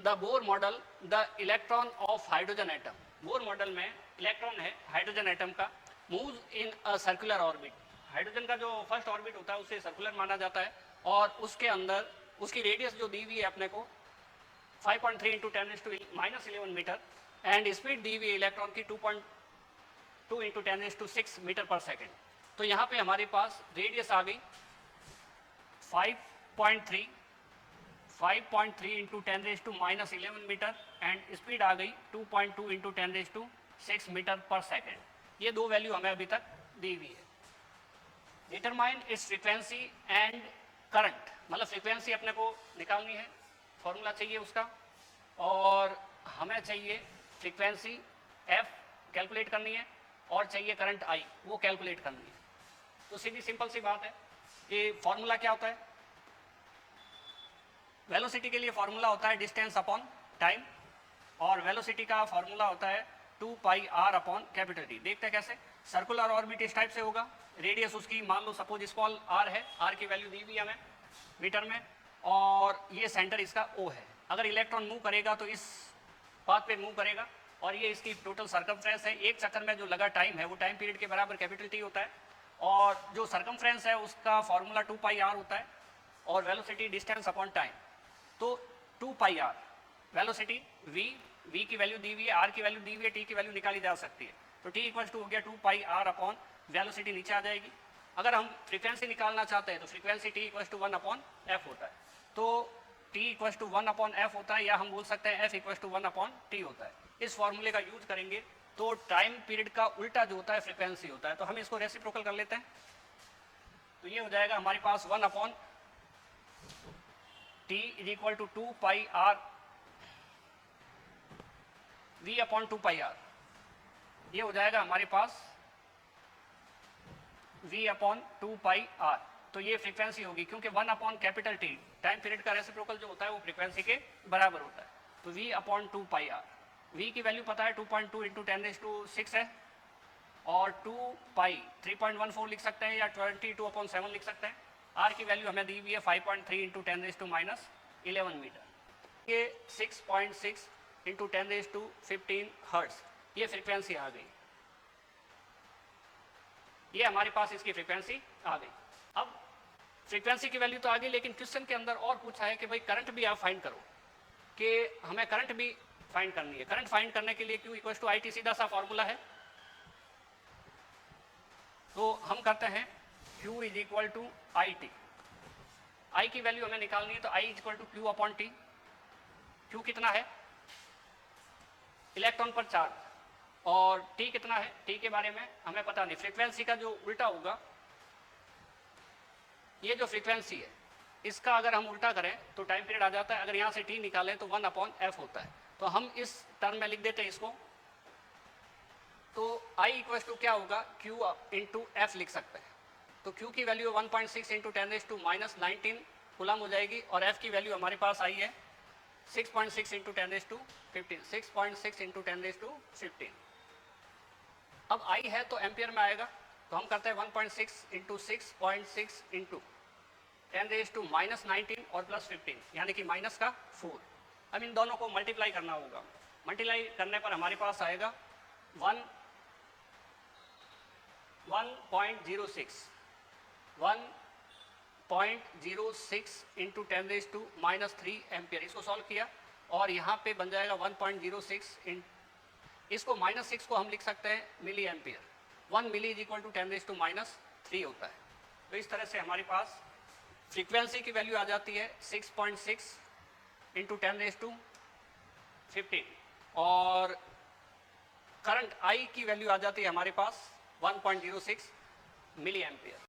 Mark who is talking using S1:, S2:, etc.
S1: The Bohr model the electron of hydrogen atom, Bohr model में electron है hydrogen atom का, move in a circular orbit, hydrogen का जो first orbit होता है उसे सर्कुलर माना जाता है और उसके अंदर उसकी रेडियस जो दी हुई है अपने को 5.3 इंटू 10⁻⁻11 मीटर एंड स्पीड दी हुई है इलेक्ट्रॉन की 2.2 इंटू 10⁻6 मीटर पर सेकेंड। तो यहाँ पे हमारे पास रेडियस आ गई 5.3 इंटू 10⁻11 मीटर एंड स्पीड आ गई 2.2 इंटू 10⁻6 मीटर पर सेकेंड। ये दो वैल्यू हमें अभी तक दी हुई है। Determine its frequency and current, मतलब फ्रीक्वेंसी अपने को निकालनी है, फॉर्मूला चाहिए उसका, और हमें चाहिए फ्रीक्वेंसी एफ कैलकुलेट करनी है और चाहिए करंट आई, वो कैलकुलेट करनी है। तो सीधी सिंपल सी बात है कि फॉर्मूला क्या होता है, वेलोसिटी के लिए फॉर्मूला होता है डिस्टेंस अपॉन टाइम और वेलोसिटी का फॉर्मूला होता है 2 pi are upon capital T. देखते हैं कैसे। सर्कुलर ऑर्बिट इस टाइप से होगा, रेडियस उसकी मान लो सपोज स्मॉल आर है, आर की वैल्यू दी हुई हमें मीटर में, और ये सेंटर इसका ओ है। अगर इलेक्ट्रॉन मूव करेगा तो इस पाथ पे मूव करेगा और ये इसकी टोटल सर्कमफ्रेंस है। एक चक्कर में जो लगा टाइम है वो टाइम पीरियड के बराबर कैपिटल टी होता है और जो सर्कमफ्रेंस है उसका फॉर्मूला 2 पाई आर होता है और वेलोसिटी डिस्टेंस अपॉन टाइम। तो 2 पाई आर वेलोसिटी v की वैल्यू दी हुई है, r की वैल्यू दी हुई है, t की वैल्यू निकाली जा सकती है। तो t इक्वल टू हो गया 2 पाई आर अपॉन वेलोसिटी नीचे आ जाएगी। अगर हम फ्रीक्वेंसी निकालना चाहते हैं तो frequency t equal to 1 upon F होता है। तो t equal to 1 upon F होता है, या हम बोल सकते हैं f equal to 1 upon T होता है। इस फॉर्मूले का यूज करेंगे तो टाइम पीरियड का उल्टा जो होता है फ्रीक्वेंसी होता है। तो हम इसको रेसिप्रोकल कर लेते हैं, तो ये हो जाएगा हमारे पास 1 upon T is equal to 2 pi R v upon 2 pi R. ये हो जाएगा हमारे पास v अपॉन 2 पाई आर। तो ये फ्रीक्वेंसी होगी क्योंकि 1 upon capital T time period का रेसिप्रोकल जो होता है वो फ्रीक्वेंसी के बराबर होता है। तो v upon 2 pi R, v की वैल्यू पता है 2.2 इंटू 10⁻6 है और 2 पाई 3.14 लिख सकते हैं या 22 अपॉन 7 लिख सकते हैं। r की वैल्यू हमें दी हुई है 5.3 इंटू 10⁻11 मीटर। ये 6.6 इंटू 10⁻15 हर्ट्ज, ये फ्रीक्वेंसी आ गई। ये हमारे पास इसकी फ्रीक्वेंसी आ गई। अब फ्रीक्वेंसी की वैल्यू तो आ गई, लेकिन क्वेश्चन के अंदर और पूछा है कि भाई करंट भी आप फाइंड करो, कि हमें करंट भी फाइंड करनी है। करंट फाइंड करने के लिए Q equal to I T सीधा सा फॉर्मूला है। तो हम करते हैं Q is equal to I T, I की वैल्यू हमें निकालनी है, तो I is equal to Q upon T. Q कितना है, इलेक्ट्रॉन पर चार्ज, और T कितना है, T के बारे में हमें पता नहीं। फ्रीक्वेंसी का जो उल्टा होगा, ये जो फ्रीक्वेंसी है इसका अगर हम उल्टा करें तो टाइम पीरियड आ जाता है। अगर यहाँ से T निकालें तो 1 अपॉन एफ होता है। तो हम इस टर्म में लिख देते हैं इसको। तो I इक्वल टू क्या होगा, Q इंटू एफ लिख सकते हैं। तो Q की वैल्यू 1.6 इंटू 10⁻⁻19 कूलम हो जाएगी और F की वैल्यू हमारे पास आई है 6.6 इंटू 10⁻15, 6.6 इंटू 10⁻15। अब I है तो एम्पियर में आएगा, तो हम करते हैं 1.6 इंटू 6.6 इंटू 10⁻⁻19 और प्लस 15 यानी कि माइनस का 4। अब इन दोनों को मल्टीप्लाई करना होगा। मल्टीप्लाई करने पर हमारे पास आएगा 1.06 इंटू 10⁻³ एम्पियर। इसको सॉल्व किया और यहाँ पे बन जाएगा 1.06 इसको -6 को हम लिख सकते हैं milli ampere. 1 milli is equal to 10⁻³ होता है। तो इस तरह से हमारे पास फ्रीक्वेंसी की वैल्यू आ जाती है 6.6 इंटू 10⁻15 और करंट I की वैल्यू आ जाती है हमारे पास 1.06 मिली एम्पियर।